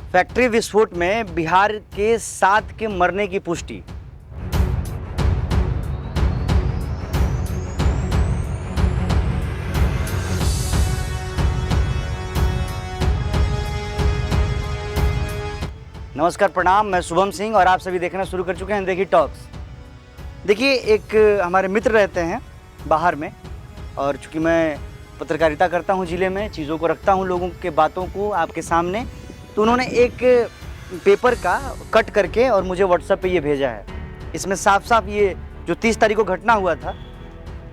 Factory विस्फोट में बिहार के 7 के मरने की पुष्टि। नमस्कार, प्रणाम। मैं शुभम सिंह और आप सभी देखना शुरू कर चुके हैं देखिए टॉक्स। देखिए, एक हमारे मित्र रहते हैं बाहर में, और चूँकि मैं पत्रकारिता करता हूँ ज़िले में, चीज़ों को रखता हूँ, लोगों के बातों को आपके सामने, तो उन्होंने एक पेपर का कट करके और मुझे व्हाट्सएप पे ये भेजा है। इसमें साफ साफ ये जो 30 तारीख को घटना हुआ था,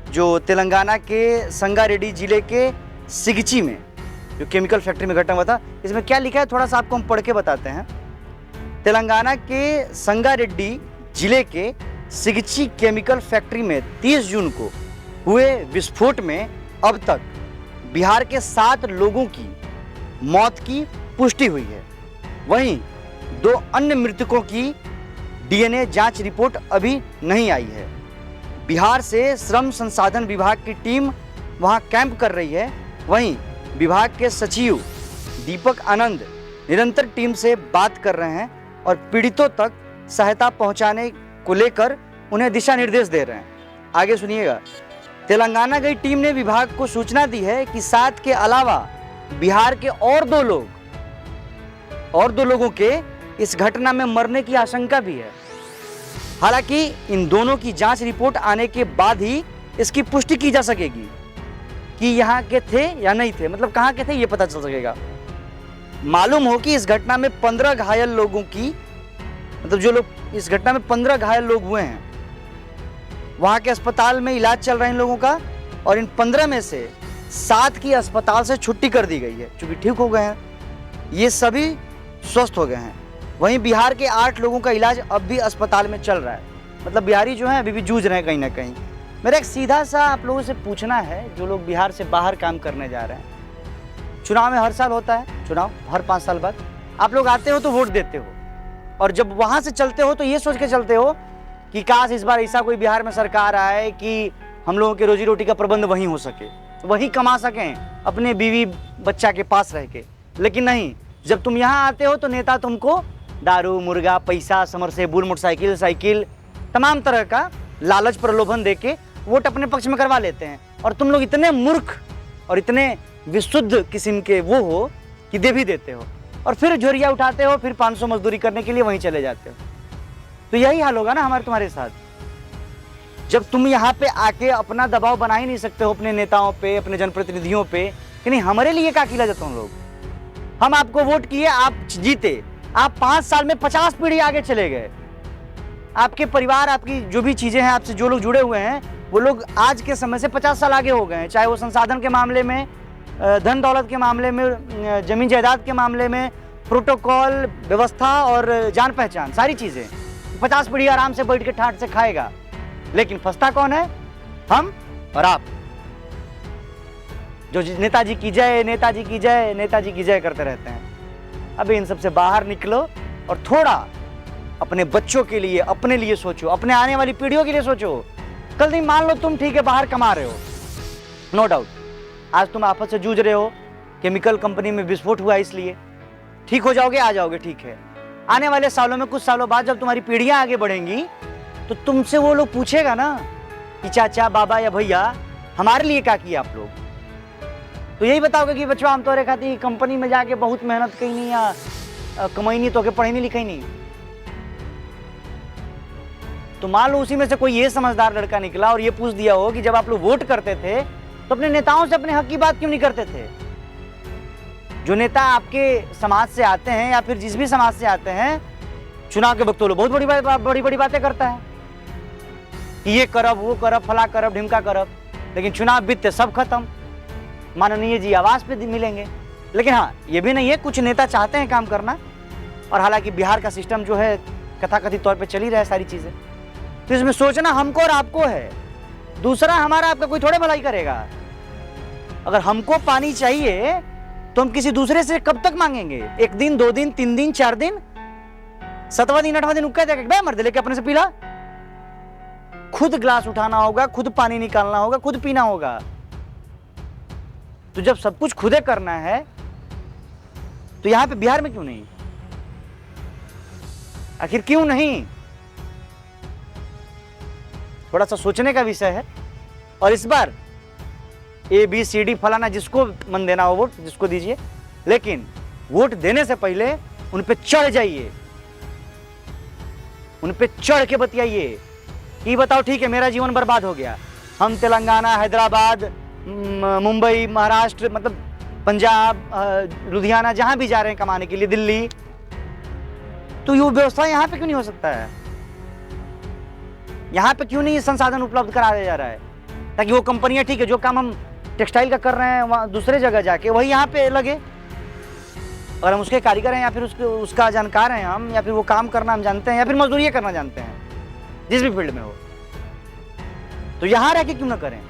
जो तेलंगाना के संगारेड्डी ज़िले के सिगची में जो केमिकल फैक्ट्री में घटना हुआ था, इसमें क्या लिखा है थोड़ा सा आपको हम पढ़ के बताते हैं। तेलंगाना के संगारेड्डी जिले के सिगची केमिकल फैक्ट्री में 30 जून को हुए विस्फोट में अब तक बिहार के 7 लोगों की मौत की पुष्टि हुई है। वहीं 2 अन्य मृतकों की डीएनए जांच रिपोर्ट अभी नहीं आई है। बिहार से श्रम संसाधन विभाग की टीम वहां कैंप कर रही है। वहीं विभाग के सचिव दीपक आनंद निरंतर टीम से बात कर रहे हैं और पीड़ितों तक सहायता पहुंचाने को लेकर उन्हें दिशा निर्देश दे रहे हैं। आगे सुनिएगा। तेलंगाना की टीम ने विभाग को सूचना दी है कि 7 के अलावा बिहार के और 2 लोगों के इस घटना में मरने की आशंका भी है। हालांकि इन दोनों की जांच रिपोर्ट आने के बाद ही इसकी पुष्टि की जा सकेगी कि यहाँ के थे या नहीं थे, मतलब कहाँ के थे ये पता चल सकेगा। मालूम हो कि इस घटना में 15 घायल लोगों की, मतलब जो लोग इस घटना में 15 घायल लोग हुए हैं, वहां के अस्पताल में इलाज चल रहा है इन लोगों का, और इन 15 में से 7 की अस्पताल से छुट्टी कर दी गई है, चूंकि ठीक हो गए हैं, ये सभी स्वस्थ हो गए हैं। वहीं बिहार के 8 लोगों का इलाज अब भी अस्पताल में चल रहा है, मतलब बिहारी जो है अभी भी जूझ रहे हैं कहीं ना कहीं। मेरा एक सीधा सा आप लोगों से पूछना है, जो लोग बिहार से बाहर काम करने जा रहे हैं, चुनाव में हर साल होता है चुनाव, हर 5 साल बाद आप लोग आते हो तो वोट देते हो, और जब वहां से चलते हो तो ये सोच के चलते हो कि काश इस बार ऐसा कोई बिहार में सरकार आए कि हम लोगों के रोजी रोटी का प्रबंध वहीं हो सके, वहीं कमा सकें अपने बीवी बच्चा के पास रह के। लेकिन नहीं, जब तुम यहाँ आते हो तो नेता तुमको दारू, मुर्गा, पैसा, समरसेबुल, मोटरसाइकिल, साइकिल, तमाम तरह का लालच प्रलोभन देके वोट अपने पक्ष में करवा लेते हैं, और तुम लोग इतने मूर्ख और इतने विशुद्ध किस्म के वो हो कि दे भी देते हो, और फिर झोरिया उठाते हो, फिर 500 मजदूरी करने के लिए वहीं चले जाते हो। तो यही हाल होगा ना हमारे तुम्हारे साथ, जब तुम यहाँ पे आके अपना दबाव बना ही नहीं सकते हो अपने नेताओं पे, अपने जनप्रतिनिधियों पे कि नहीं हमारे लिए क्या किया जाता हम लोग, हम आपको वोट किए, आप जीते, आप 5 साल में 50 पीढ़ी आगे चले गए, आपके परिवार, आपकी जो भी चीजें हैं, आपसे जो लोग जुड़े हुए हैं वो लोग आज के समय से 50 साल आगे हो गए हैं, चाहे वो संसाधन के मामले में, धन दौलत के मामले में, जमीन जायदाद के मामले में, प्रोटोकॉल, व्यवस्था और जान पहचान, सारी चीजें 50 पीढ़ी आराम से बैठ के ठाट से खाएगा। लेकिन फंसता कौन है? हम और आप, जो नेताजी की जय, नेताजी की जय, नेताजी की जय करते रहते हैं। अभी इन सबसे बाहर निकलो और थोड़ा अपने बच्चों के लिए, अपने लिए सोचो, अपने आने वाली पीढ़ियों के लिए सोचो। कल दिन मान लो तुम ठीक है बाहर कमा रहे हो, नो डाउट, आज तुम आफत से जूझ रहे हो, केमिकल कंपनी में विस्फोट हुआ इसलिए ठीक हो जाओगे, आ जाओगे, ठीक है। आने वाले सालों में, कुछ सालों बाद जब तुम्हारी पीढ़ियां आगे बढ़ेंगी तो तुमसे वो लोग पूछेगा ना कि चाचा, बाबा या भैया हमारे लिए क्या किया आप लोग, तो यही बताओगे कि बच्चों हम तोरे खाती कंपनी में जाके बहुत मेहनत कही नहीं, या कमाई नहीं, तो के पढ़ी नहीं लिखाई नहीं। तो मान लो उसी में से कोई ये समझदार लड़का निकला और ये पूछ दिया हो कि जब आप लोग वोट करते थे तो अपने नेताओं से अपने हक की बात क्यों नहीं करते थे। जो नेता आपके समाज से आते हैं या फिर जिस भी समाज से आते हैं, चुनाव के वक्त तो लोग बहुत बड़ी बड़ी बातें करता है कि ये करब, वो करब, फला करब, ढिमका करब, लेकिन चुनाव बीतते सब खत्म, माननीय जी आवास पे मिलेंगे। लेकिन हाँ, ये भी नहीं है, कुछ नेता चाहते हैं काम करना, और हालांकि बिहार का सिस्टम जो है कथाकथित तौर पे चल ही रहा है सारी चीजें, तो इसमें सोचना हमको और आपको है, दूसरा हमारा आपका कोई थोड़े भलाई करेगा। अगर हमको पानी चाहिए तो हम किसी दूसरे से कब तक मांगेंगे? 1 दिन, 2 दिन, 3 दिन, 4 दिन, 7वां दिन, 8वां दिन कह देगा मर्द लेके अपने से पीला। खुद ग्लास उठाना होगा, खुद पानी निकालना होगा, खुद पीना होगा। तो जब सब कुछ खुदे करना है तो यहाँ पे बिहार में क्यों नहीं? आखिर क्यों नहीं? थोड़ा सा सोचने का विषय है। और इस बार ABCD फलाना जिसको मन देना हो वोट जिसको दीजिए, लेकिन वोट देने से पहले उन पे चढ़ जाइए, उन पे चढ़ के बतियाइए कि बताओ ठीक है मेरा जीवन बर्बाद हो गया, हम तेलंगाना, हैदराबाद, मुंबई, महाराष्ट्र, मतलब पंजाब, लुधियाना, जहां भी जा रहे हैं कमाने के लिए, दिल्ली, तो ये व्यवस्था यहां पे क्यों नहीं हो सकता है? यहां पे क्यों नहीं संसाधन उपलब्ध करा दिया जा रहा है, ताकि वो कंपनियां, ठीक है जो काम हम टेक्सटाइल का कर रहे हैं वहां दूसरे जगह जाके वही यहाँ पे लगे, और हम उसके कारीगर हैं या फिर उसका जानकार हैं हम, या फिर वो काम करना हम जानते हैं, या फिर मजदूरी करना जानते हैं, जिस भी फील्ड में हो, तो यहां रह के क्यों ना करें?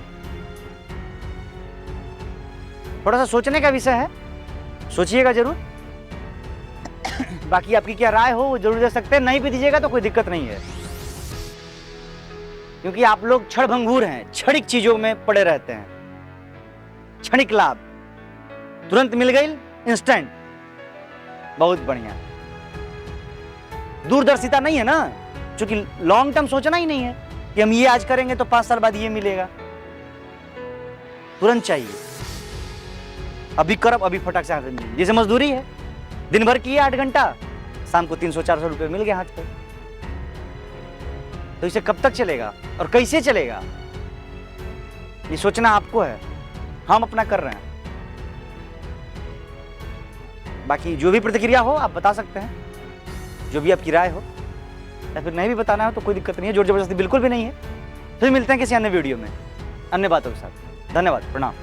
थोड़ा सा सोचने का विषय है, सोचिएगा जरूर। बाकी आपकी क्या राय हो वो जरूर दे सकते हैं, नहीं भी दीजिएगा तो कोई दिक्कत नहीं है, क्योंकि आप लोग क्षण भंगुर हैं, क्षणिक चीजों में पड़े रहते हैं, क्षणिक लाभ तुरंत मिल गई, इंस्टेंट, बहुत बढ़िया। दूरदर्शिता नहीं है ना, क्योंकि लॉन्ग टर्म सोचना ही नहीं है कि हम ये आज करेंगे तो 5 साल बाद ये मिलेगा, तुरंत चाहिए, अभी करब अभी फटाक से हाथ में। जैसे मजदूरी है, दिन भर की 8 घंटा, शाम को 300-400 रुपए मिल गए हाथ पे, तो इसे कब तक चलेगा और कैसे चलेगा, ये सोचना आपको है, हम अपना कर रहे हैं। बाकी जो भी प्रतिक्रिया हो आप बता सकते हैं, जो भी आपकी राय हो, या फिर नहीं भी बताना हो तो कोई दिक्कत नहीं है, जोर जबरदस्ती बिल्कुल भी नहीं है। फिर मिलते हैं किसी अन्य वीडियो में अन्य बातों के साथ। धन्यवाद, प्रणाम।